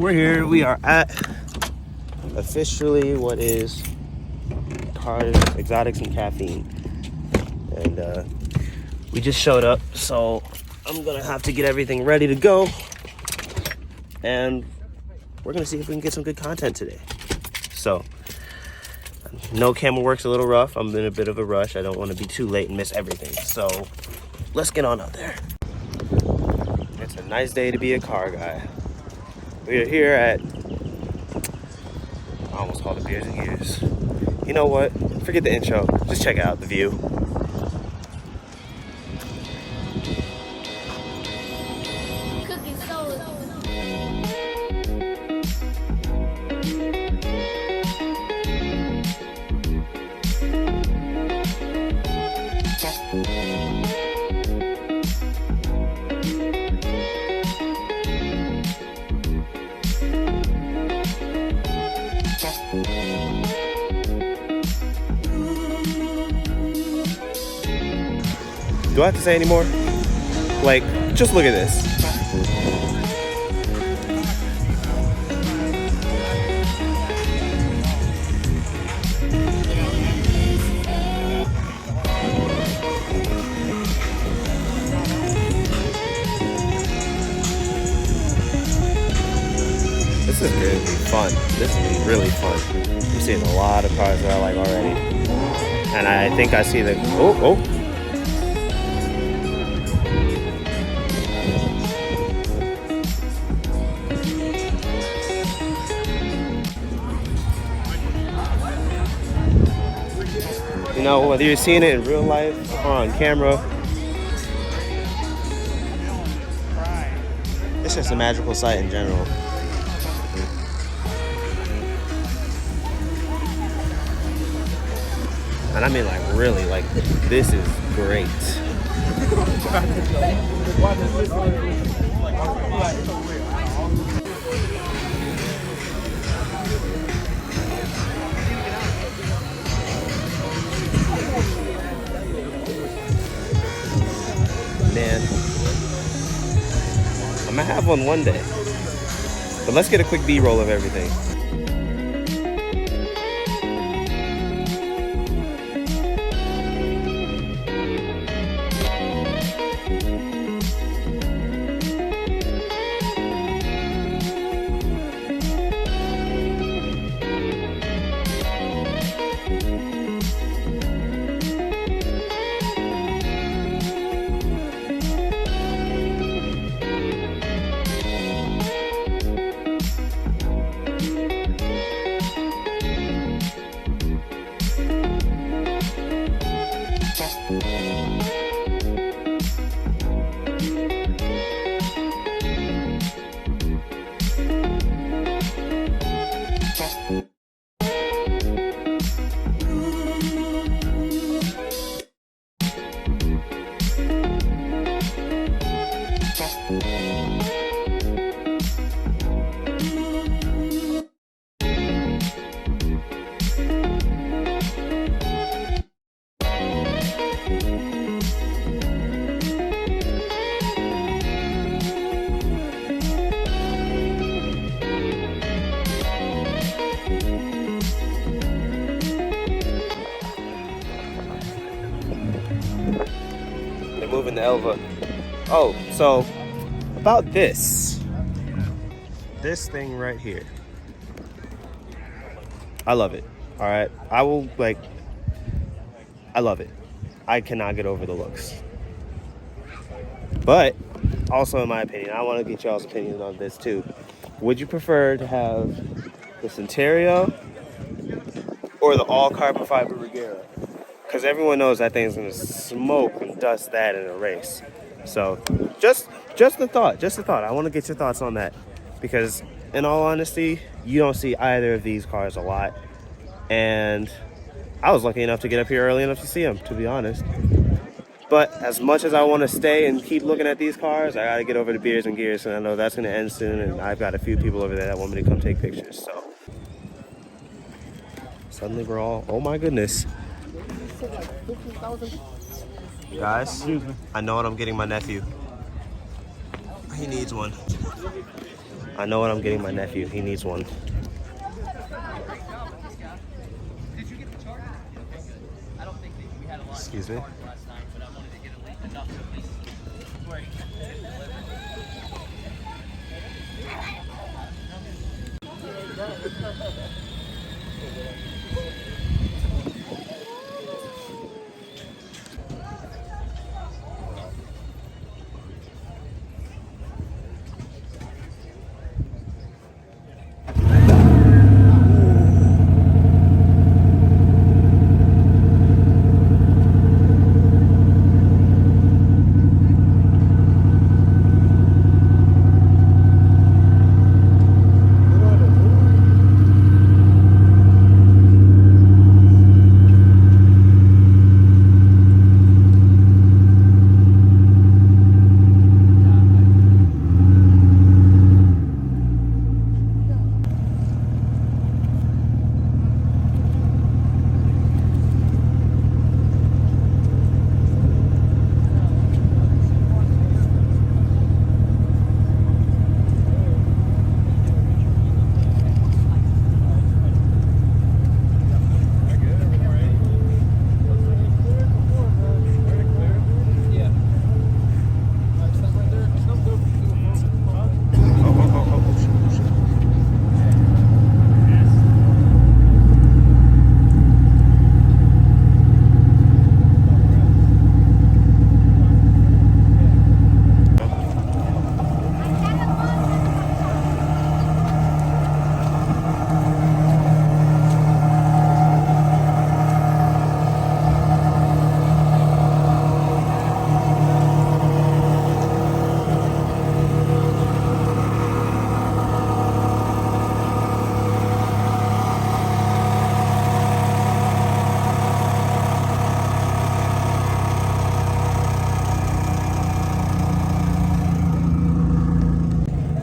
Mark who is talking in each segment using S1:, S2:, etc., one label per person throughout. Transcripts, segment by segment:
S1: We're here. We are at officially what is Cars, Exotics, and Caffeine. And we just showed up, so I'm gonna have to get everything ready to go. And we're gonna see if we can get some good content today. So, no camera work's a little rough. I'm in a bit of a rush. I don't want to be too late and miss everything. So, let's get on out there. It's a nice day to be a car guy. We are here at, I almost called it Beers and Gears. You know what? Forget the intro. Just check out the view. Do I have to say any more? Like, just look at this. This is going to be fun. This is going to be really fun. I'm seeing a lot of cars that I like already. And I think I see the, oh. You know, whether you're seeing it in real life or on camera, it's just a magical sight in general. And I mean, like, really, like, this is great. Man, I'm gonna have one day. But let's get a quick B-roll of everything. Moving the Elva. Oh, so about this thing right here. I love it. All right, I love it. I cannot get over the looks. But also, in my opinion, I want to get y'all's opinions on this too. Would you prefer to have the Centerio or the all carbon fiber Regera? Because everyone knows that thing's gonna smoke and dust that in a race. So just a thought. I want to get your thoughts on that, because in all honesty, you don't see either of these cars a lot, and I was lucky enough to get up here early enough to see them, to be honest. But as much as I want to stay and keep looking at these cars, I gotta get over to Beers and Gears, and I know that's gonna end soon, and I've got a few people over there that want me to come take pictures. So suddenly we're all, oh my goodness. Guys, I know what I'm getting my nephew. He needs one. I know what I'm getting my nephew. He needs one. Excuse me.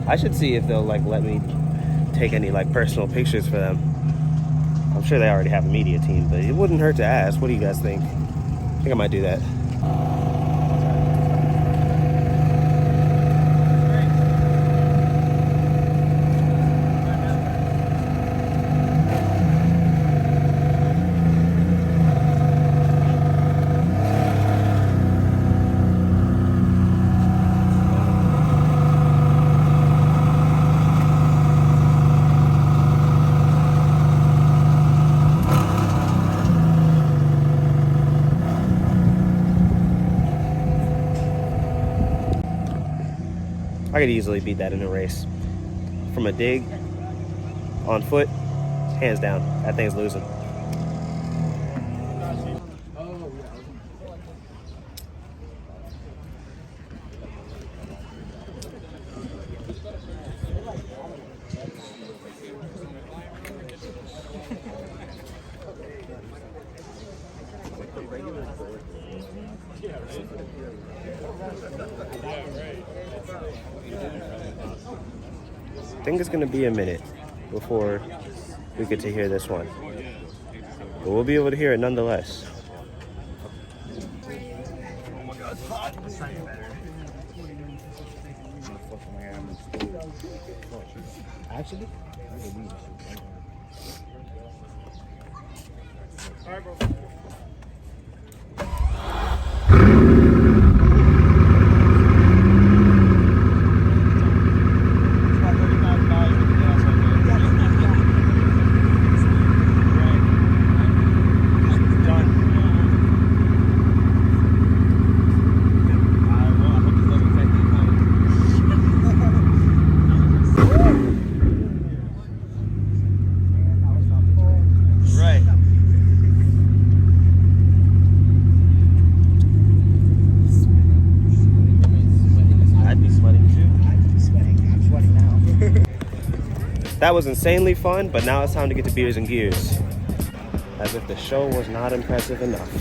S1: I should see if they'll like let me take any like personal pictures for them. I'm sure they already have a media team, but it wouldn't hurt to ask. What do you guys think? I think I might do that. I could easily beat that in a race. From a dig, on foot, hands down, that thing's losing. I think it's going to be a minute before we get to hear this one, but we'll be able to hear it nonetheless.
S2: Actually, all right, bro.
S1: That was insanely fun, but now it's time to get to beers and gears. As if the show was not impressive enough.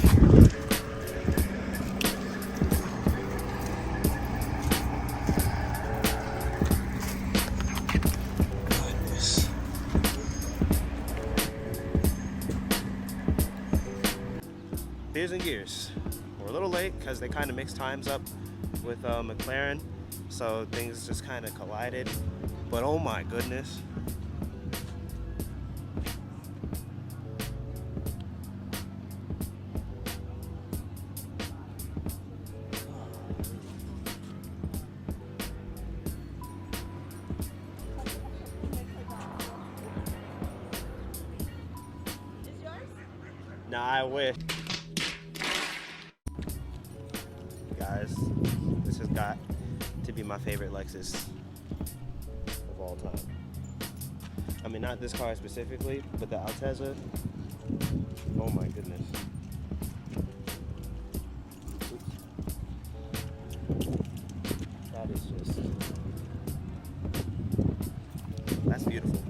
S1: Goodness. Beers and gears. We're a little late because they kind of mixed times up with McLaren, so things just kind of collided. But oh my goodness. Nah, I wish. Guys, this has got to be my favorite Lexus of all time. I mean, not this car specifically, but the Altezza. Oh my goodness. That is just, that's beautiful.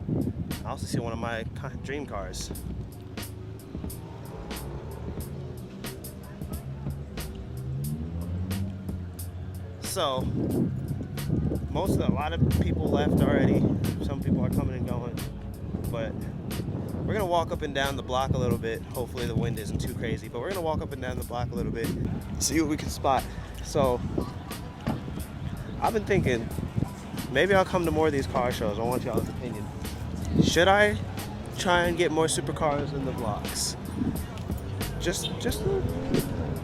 S1: I also see one of my dream cars. So, a lot of people left already. Some people are coming and going, but we're gonna walk up and down the block a little bit. Hopefully the wind isn't too crazy, but we're gonna walk up and down the block a little bit, see what we can spot. So, I've been thinking, maybe I'll come to more of these car shows. I want y'all's opinion. Should I try and get more supercars in the vlogs? Just a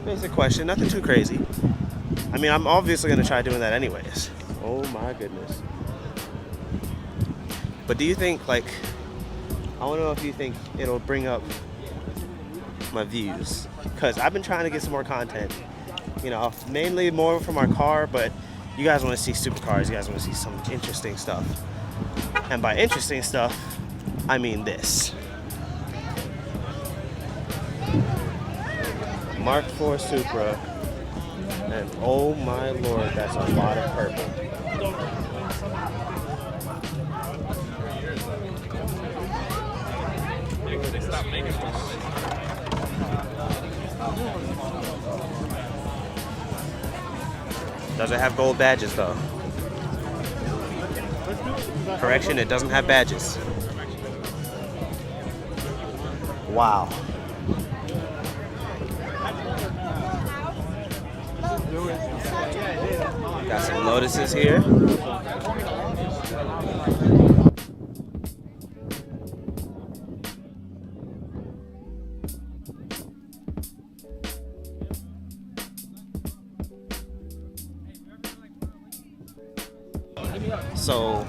S1: basic question, nothing too crazy. I mean, I'm obviously going to try doing that anyways. Oh my goodness. But do you think, like, I want to know if you think it'll bring up my views. Because I've been trying to get some more content. You know, mainly more from our car, but you guys want to see supercars. You guys want to see some interesting stuff. And by interesting stuff, I mean this. Mark IV Supra. And oh my lord, that's a lot of purple. Does it have gold badges though? Correction, it doesn't have badges. Wow. Got some Lotuses here. So,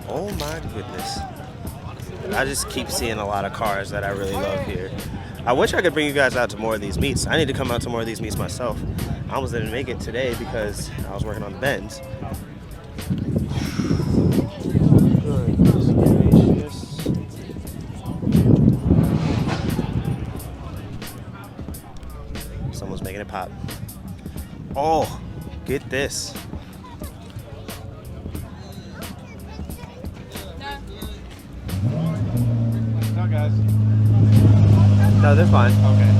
S1: oh my goodness. I just keep seeing a lot of cars that I really love here. I wish I could bring you guys out to more of these meets. I need to come out to more of these meets myself. I almost didn't make it today because I was working on the Benz. Goodness gracious. Someone's making it pop. Oh, get this.
S2: No, guys.
S1: No, they're fine.
S2: Okay.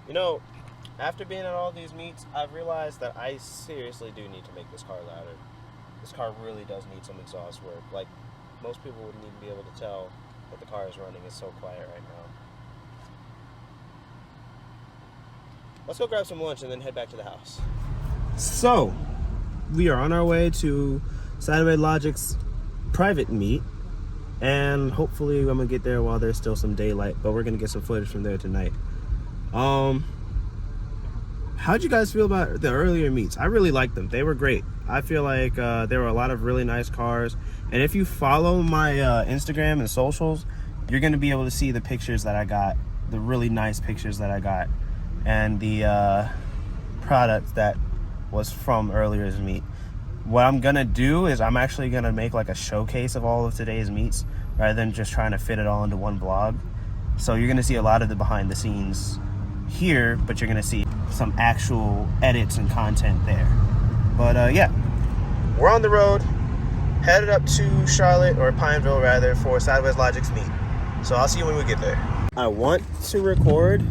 S1: You know, after being at all these meets, I've realized that I seriously do need to make this car louder. This car really does need some exhaust work. Like, most people wouldn't even be able to tell that the car is running. It's so quiet right now. Let's go grab some lunch and then head back to the house. So, we are on our way to Satellite Logic's private meet. And hopefully I'm gonna get there while there's still some daylight, but we're gonna get some footage from there tonight. How'd you guys feel about the earlier meets? I really liked them. They were great. I feel like there were a lot of really nice cars. And if you follow my Instagram and socials, you're going to be able to see the pictures that I got, the really nice pictures that I got, and the products that was from earlier's meat. What I'm gonna do is I'm actually gonna make like a showcase of all of today's meats rather than just trying to fit it all into one vlog. So you're gonna see a lot of the behind the scenes here, but you're gonna see some actual edits and content there. But yeah, we're on the road, headed up to Charlotte, or Pineville rather, for Sideways Logic's meet. So I'll see you when we get there. I want to record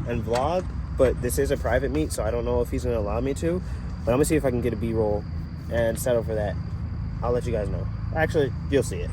S1: and vlog, but this is a private meet, so I don't know if he's gonna allow me to. But I'm gonna see if I can get a B-roll and settle for that. I'll let you guys know. Actually, you'll see it.